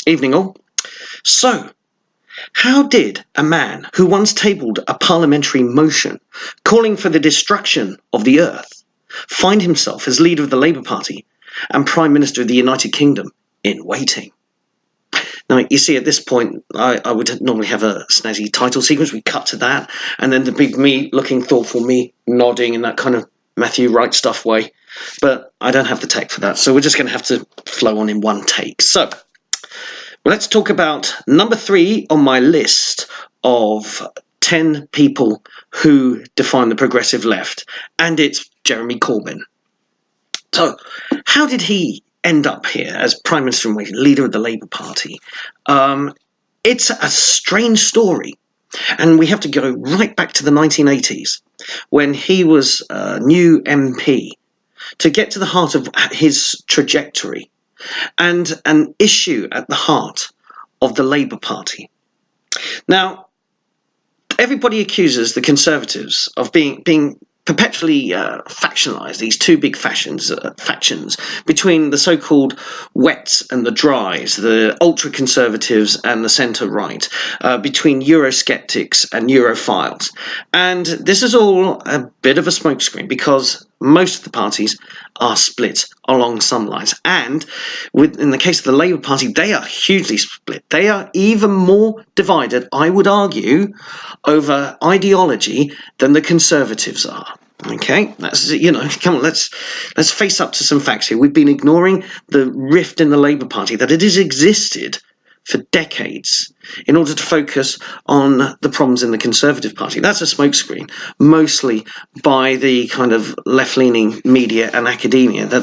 Evening all. So, how did a man who once tabled a parliamentary motion calling for the destruction of the earth find himself as leader of the Labour Party and Prime Minister of the United Kingdom in waiting? Now, you see, at this point, I would normally have a snazzy title sequence. We cut to that, and then the big me looking thoughtful, me nodding in that kind of Matthew Wright stuff way. But I don't have the tech for that, so we're just going to have to flow on in one take. So, let's talk about number 3 on my list of 10 people who define the progressive left, and it's Jeremy Corbyn. So, how did he end up here as Prime Minister in waiting, leader of the Labour Party? It's a strange story, and we have to go right back to the 1980s when he was a new MP to get to the heart of his trajectory and an issue at the heart of the Labour Party. Now, everybody accuses the Conservatives of being perpetually factionalised, these two big factions between the so-called wets and the dries, the ultra-conservatives and the centre-right, between Eurosceptics and Europhiles. And this is all a bit of a smokescreen because most of the parties are split along some lines. And in the case of the Labour Party, they are hugely split. They are even more divided, I would argue, over ideology than the Conservatives are. Okay, that's, come on, let's face up to some facts here. We've been ignoring the rift in the Labour Party, that it has existed for decades, in order to focus on the problems in the Conservative Party. That's a smokescreen, mostly by the kind of left-leaning media and academia, that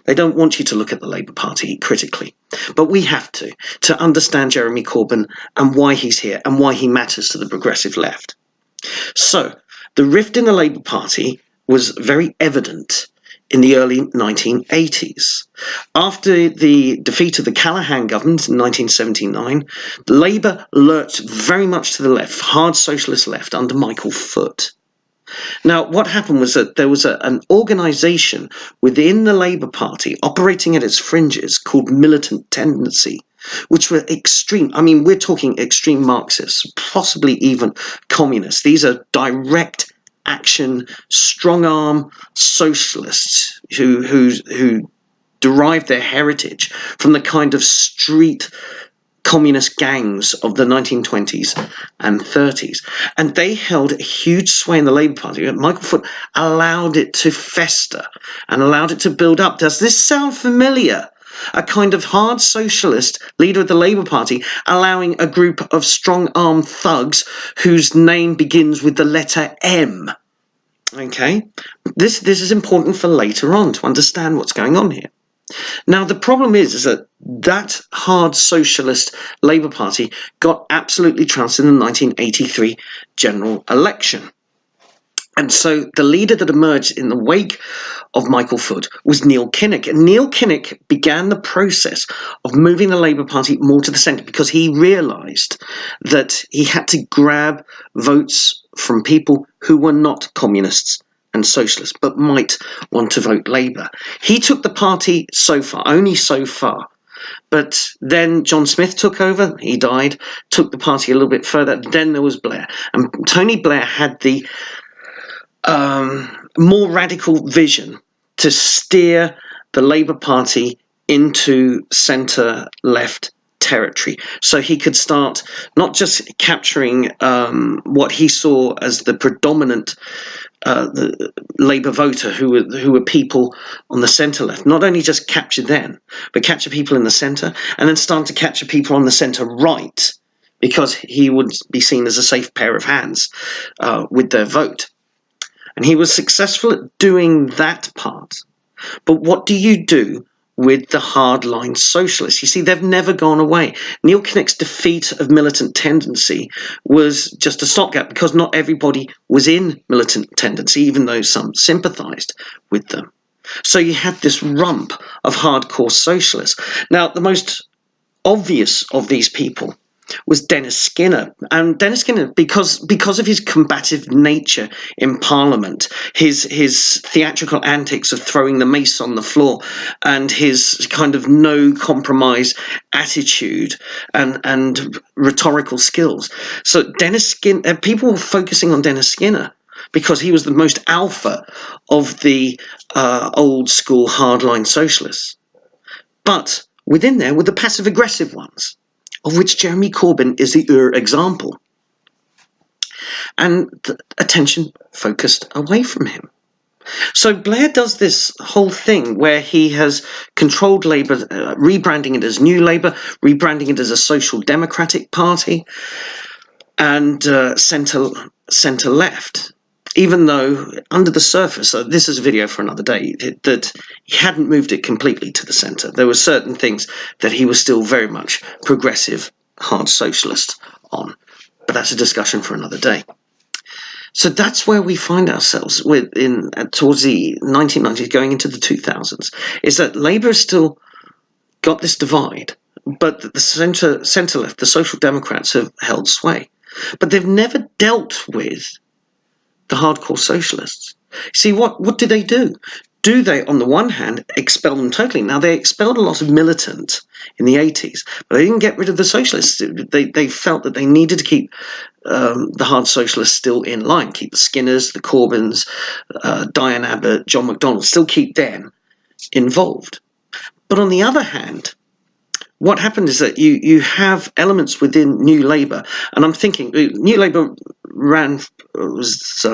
they don't want you to look at the Labour Party critically. But we have to understand Jeremy Corbyn and why he's here and why he matters to the progressive left. So, the rift in the Labour Party was very evident in the early 1980s. After the defeat of the Callaghan government in 1979, Labour lurched very much to the left, hard socialist left, under Michael Foot. Now, what happened was that there was an organisation within the Labour Party operating at its fringes called Militant Tendency, which were extreme. I mean, we're talking extreme Marxists, possibly even communists. These are direct action, strong-arm socialists who derived their heritage from the kind of street communist gangs of the 1920s and 30s. And they held a huge sway in the Labour Party. Michael Foot allowed it to fester and allowed it to build up. Does this sound familiar? A kind of hard socialist leader of the Labour Party allowing a group of strong-armed thugs whose name begins with the letter M. Okay, this is important for later on to understand what's going on here. Now, the problem is that hard socialist Labour Party got absolutely trounced in the 1983 general election. And so the leader that emerged in the wake of Michael Foot was Neil Kinnock. And Neil Kinnock began the process of moving the Labour Party more to the centre because he realised that he had to grab votes from people who were not communists and socialists, but might want to vote Labour. He took the party so far, only so far. But then John Smith took over, he died, took the party a little bit further. Then there was Blair. And Tony Blair had the more radical vision to steer the Labour Party into centre-left territory, so he could start not just capturing what he saw as the predominant the Labour voter, who were people on the centre-left, not only just capture them, but capture people in the centre, and then start to capture people on the centre-right, because he would be seen as a safe pair of hands with their vote. And he was successful at doing that part. But what do you do with the hardline socialists? You see, they've never gone away. Neil Kinnock's defeat of Militant Tendency was just a stopgap because not everybody was in Militant Tendency, even though some sympathised with them. So you had this rump of hardcore socialists. Now, the most obvious of these people was Dennis Skinner. And Dennis Skinner, because of his combative nature in Parliament, his theatrical antics of throwing the mace on the floor, and his kind of no compromise attitude and rhetorical skills. So Dennis Skinner, people were focusing on Dennis Skinner because he was the most alpha of the old school hardline socialists. But within there were the passive aggressive ones, of which Jeremy Corbyn is the example. And the attention focused away from him. So Blair does this whole thing where he has controlled Labour, rebranding it as New Labour, rebranding it as a social democratic party, and centre left. Even though under the surface, so this is a video for another day, that he hadn't moved it completely to the centre. There were certain things that he was still very much progressive, hard socialist on. But that's a discussion for another day. So that's where we find ourselves towards the 1990s, going into the 2000s, is that Labour has still got this divide, but the centre-left, the Social Democrats, have held sway. But they've never dealt with the hardcore socialists. See, what do they do? Do they, on the one hand, expel them totally? Now, they expelled a lot of militant in the 80s, but they didn't get rid of the socialists. They felt that they needed to keep the hard socialists still in line, keep the Skinners, the Corbyns, Diane Abbott, John McDonnell, still keep them involved. But on the other hand, what happened is that you have elements within New Labour, and I'm thinking New Labour was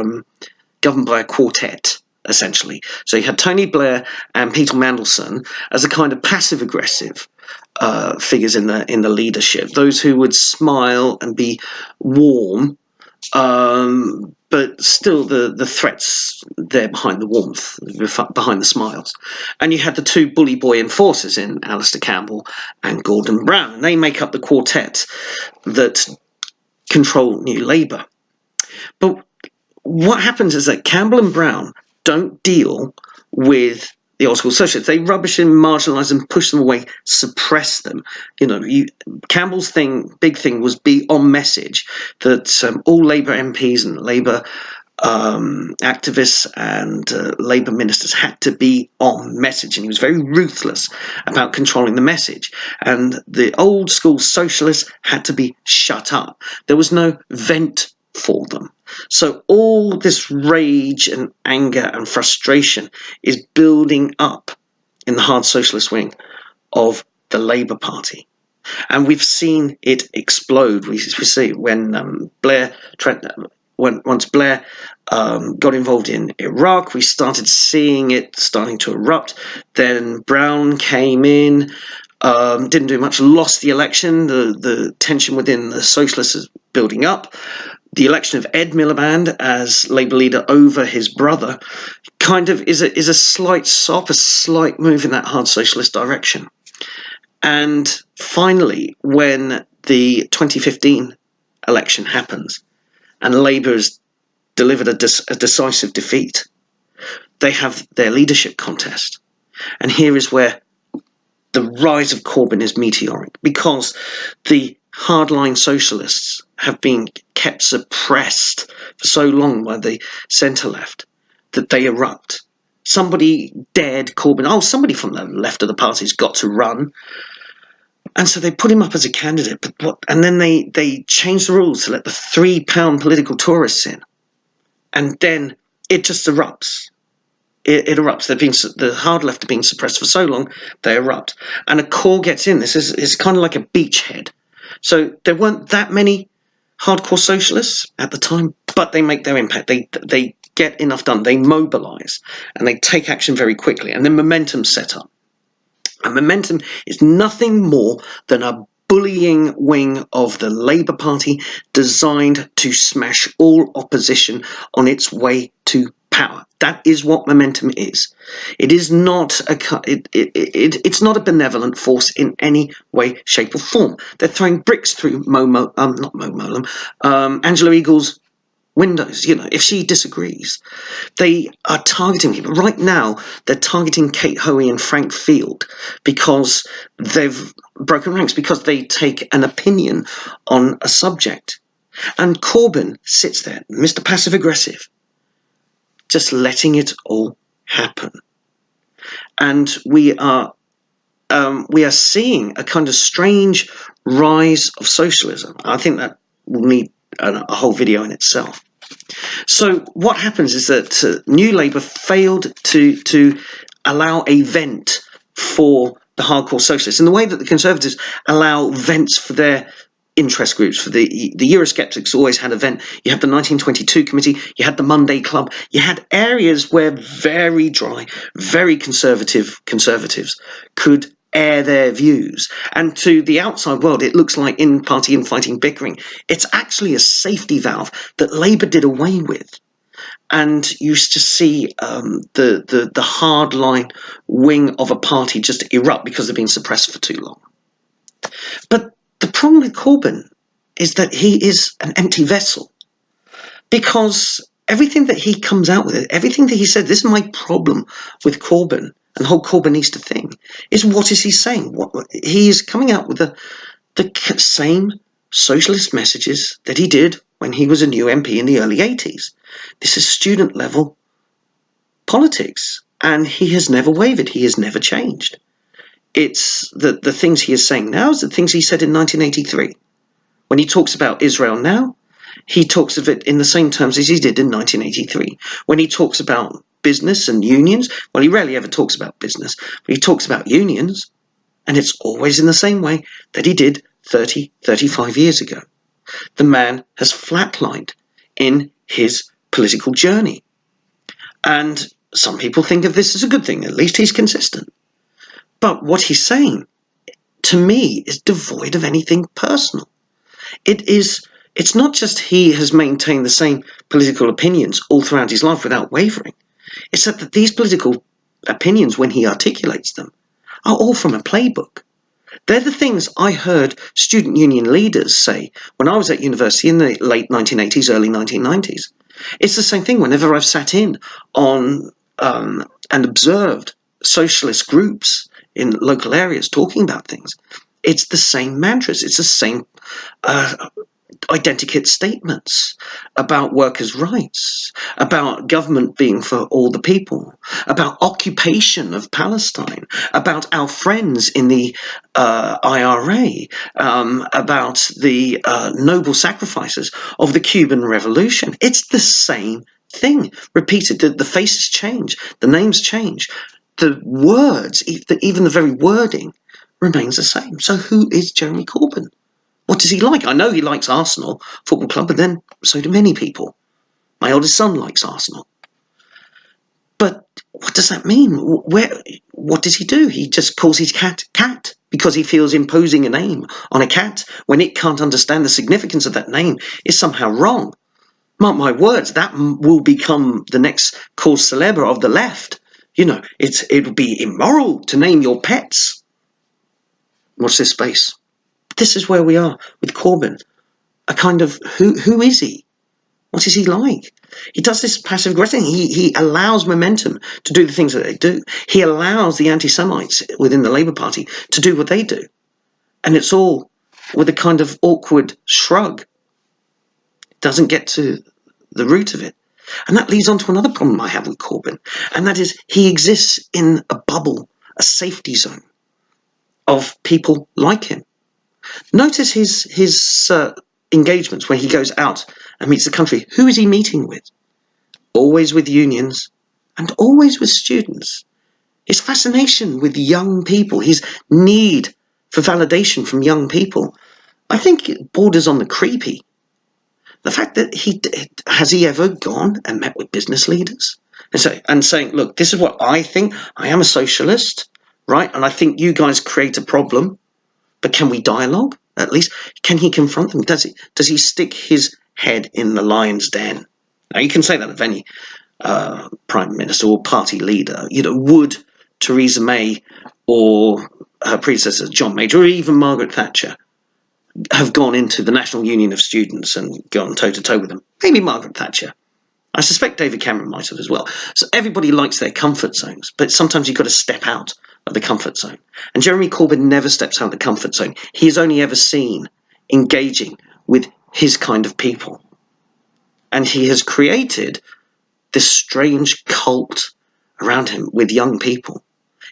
governed by a quartet, essentially. So you had Tony Blair and Peter Mandelson as a kind of passive-aggressive figures in the leadership, those who would smile and be warm, but still the threats there behind the warmth, behind the smiles. And you had the two bully boy enforcers in Alistair Campbell and Gordon Brown, and they make up the quartet that control New Labour. But what happens is that Campbell and Brown don't deal with the old school socialists. They rubbish them, marginalise them, push them away, suppress them. Campbell's big thing was be on message, that all Labour MPs and Labour activists and Labour ministers had to be on message, and he was very ruthless about controlling the message. And the old school socialists had to be shut up. There was no vent for them. So all this rage and anger and frustration is building up in the hard socialist wing of the Labour Party. And we've seen it explode. We see when once Blair got involved in Iraq, we started seeing it starting to erupt. Then Brown came in, didn't do much, lost the election. The tension within the socialists is building up. The election of Ed Miliband as Labour leader over his brother kind of is a slight stop, a slight move in that hard socialist direction. And finally, when the 2015 election happens and Labour has delivered a decisive defeat, they have their leadership contest. And here is where the rise of Corbyn is meteoric, because the hardline socialists have been kept suppressed for so long by the centre-left that they erupt. Somebody dared Corbyn. Somebody from the left of the party's got to run. And so they put him up as a candidate. And then they changed the rules to let the £3 political tourists in. And then it just erupts. It erupts. The hard left have been suppressed for so long, they erupt. And a core gets in. This is kind of like a beachhead. So there weren't that many hardcore socialists at the time, but they make their impact. They get enough done. They mobilise and they take action very quickly. And then momentum's set up. And momentum is nothing more than a bullying wing of the Labour Party designed to smash all opposition on its way to power. That is what momentum is. It is not it's not a benevolent force in any way, shape, or form. They're throwing bricks through Angela Eagle's windows, if she disagrees. They are targeting people. Right now, they're targeting Kate Hoey and Frank Field because they've broken ranks, because they take an opinion on a subject. And Corbyn sits there, Mr. Passive Aggressive, just letting it all happen. And we are seeing a kind of strange rise of socialism. I think that will need a whole video in itself. So what happens is that New Labour failed to allow a vent for the hardcore socialists in the way that the Conservatives allow vents for their interest groups. For the Eurosceptics always had a vent. You had the 1922 committee, you had the Monday Club, you had areas where very dry, very conservatives could air their views. And to the outside world, it looks like in-party infighting bickering. It's actually a safety valve that Labour did away with. And you used to see the hardline wing of a party just erupt because they've been suppressed for too long. But the problem with Corbyn is that he is an empty vessel, because everything that he comes out with, everything that he said, this is my problem with Corbyn and the whole Corbynista thing, is what is he saying? He is coming out with the same socialist messages that he did when he was a new MP in the early 80s. This is student level politics, and he has never wavered. He has never changed. It's the things he is saying now is the things he said in 1983. When he talks about Israel now, he talks of it in the same terms as he did in 1983. When he talks about business and unions, well, he rarely ever talks about business, but he talks about unions, and it's always in the same way that he did 30, 35 years ago. The man has flatlined in his political journey. And some people think of this as a good thing. At least he's consistent. But what he's saying, to me, is devoid of anything personal. It's not just he has maintained the same political opinions all throughout his life without wavering. It's that these political opinions, when he articulates them, are all from a playbook. They're the things I heard student union leaders say when I was at university in the late 1980s, early 1990s. It's the same thing whenever I've sat in on and observed socialist groups in local areas talking about things. It's the same mantras. It's the same identikit statements about workers' rights, about government being for all the people, about occupation of Palestine, about our friends in the IRA, about the noble sacrifices of the Cuban Revolution. It's the same thing, repeated. The faces change, the names change, the words, even the very wording remains the same. So who is Jeremy Corbyn? What does he like? I know he likes Arsenal Football Club, but then so do many people. My oldest son likes Arsenal. But what does that mean? What does he do? He just calls his cat because he feels imposing a name on a cat when it can't understand the significance of that name is somehow wrong. Mark my words, that will become the next cause célèbre of the left. It would be immoral to name your pets. Watch this space. This is where we are with Corbyn. A kind of, who is he? What is he like? He does this passive aggressive thing. He allows momentum to do the things that they do. He allows the anti-Semites within the Labour Party to do what they do. And it's all with a kind of awkward shrug. Doesn't get to the root of it. And that leads on to another problem I have with Corbyn. And that is he exists in a bubble, a safety zone of people like him. Notice his engagements where he goes out and meets the country. Who is he meeting with? Always with unions and always with students. His fascination with young people, his need for validation from young people, I think it borders on the creepy. The fact that has he ever gone and met with business leaders and saying, look, this is what I think. I am a socialist, right? And I think you guys create a problem. But can we dialogue? At least, can he confront them? Does he stick his head in the lion's den? Now, you can say that of any prime minister or party leader. Would Theresa May or her predecessor John Major or even Margaret Thatcher have gone into the National Union of Students and gone toe-to-toe with them. Maybe Margaret Thatcher. I suspect David Cameron might have as well. So everybody likes their comfort zones, but sometimes you've got to step out of the comfort zone. And Jeremy Corbyn never steps out of the comfort zone. He is only ever seen engaging with his kind of people. And he has created this strange cult around him with young people.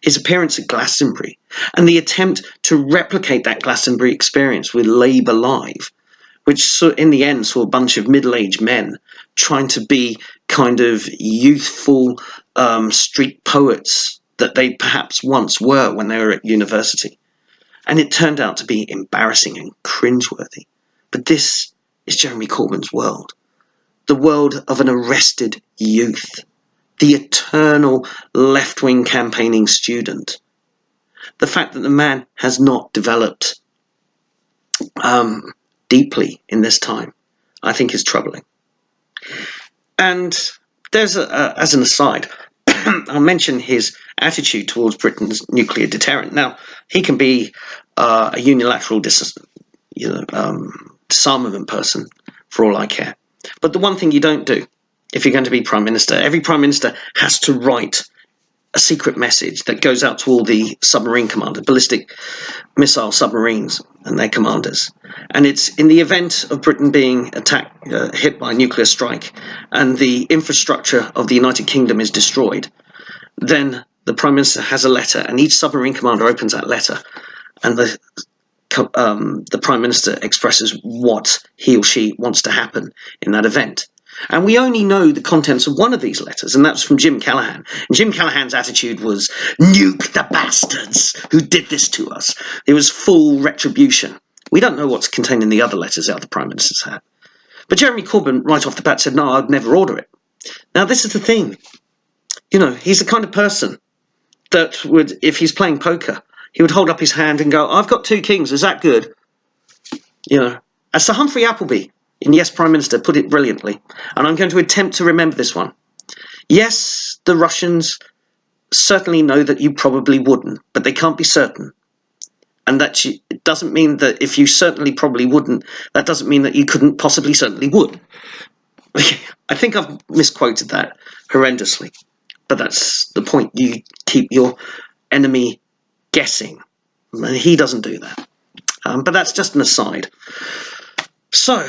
His appearance at Glastonbury and the attempt to replicate that Glastonbury experience with Labour Live, which in the end saw a bunch of middle-aged men trying to be kind of youthful street poets that they perhaps once were when they were at university. And it turned out to be embarrassing and cringeworthy. But this is Jeremy Corbyn's world. The world of an arrested youth. The eternal left-wing campaigning student. The fact that the man has not developed deeply in this time, I think is troubling. And there's as an aside, I'll mention his attitude towards Britain's nuclear deterrent. Now, he can be a unilateral disarmament person, for all I care. But the one thing you don't do, if you're going to be Prime Minister, every Prime Minister has to write a secret message that goes out to all the submarine commanders, ballistic missile submarines and their commanders. And it's in the event of Britain being attacked, hit by a nuclear strike, and the infrastructure of the United Kingdom is destroyed, then the Prime Minister has a letter, and each submarine commander opens that letter, and the Prime Minister expresses what he or she wants to happen in that event. And we only know the contents of one of these letters, and that's from Jim Callaghan. And Jim Callaghan's attitude was, nuke the bastards who did this to us. It was full retribution. We don't know what's contained in the other letters the other Prime Ministers had. But Jeremy Corbyn, right off the bat, said, no, I'd never order it. Now, this is the thing. You know, he's the kind of person that would, if he's playing poker, he would hold up his hand and go, I've got 2 kings, is that good? You know, as Sir Humphrey Appleby in Yes, Prime Minister put it brilliantly, and I'm going to attempt to remember this one. Yes, the Russians certainly know that you probably wouldn't, but they can't be certain. And that it doesn't mean that if you certainly probably wouldn't, that doesn't mean that you couldn't possibly certainly would. I think I've misquoted that horrendously, but that's the point. You keep your enemy guessing, and he doesn't do that. But that's just an aside. So,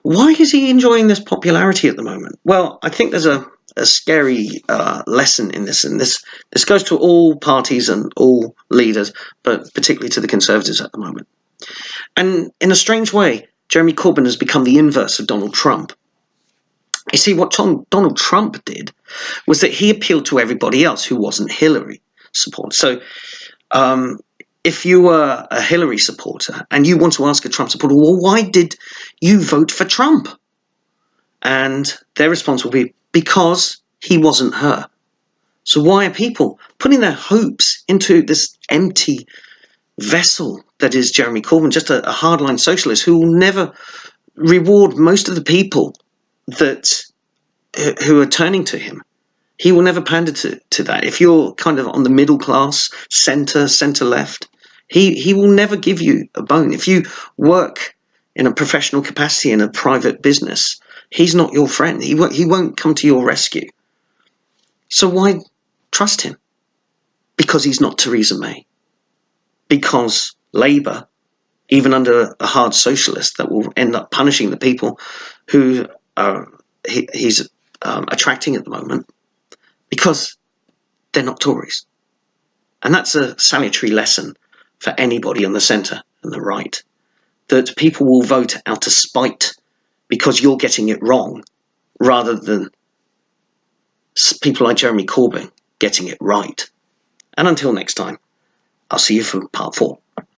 why is he enjoying this popularity at the moment? Well, I think there's a scary lesson in this, and this goes to all parties and all leaders, but particularly to the Conservatives at the moment. And in a strange way, Jeremy Corbyn has become the inverse of Donald Trump. You see, what Donald Trump did was that he appealed to everybody else who wasn't Hillary supporter. So, if you were a Hillary supporter and you want to ask a Trump supporter, well, why did you vote for Trump? And their response will be, because he wasn't her. So why are people putting their hopes into this empty vessel that is Jeremy Corbyn, just a hardline socialist who will never reward most of the people who are turning to him? He will never pander to that. If you're kind of on the middle class, centre left, he will never give you a bone. If you work in a professional capacity in a private business, he's not your friend. He won't come to your rescue. So why trust him? Because he's not Theresa May. Because Labour, even under a hard socialist that will end up punishing the people who he's attracting at the moment, because they're not Tories. And that's a salutary lesson for anybody on the centre and the right, that people will vote out of spite because you're getting it wrong, rather than people like Jeremy Corbyn getting it right. And until next time, I'll see you for part 4.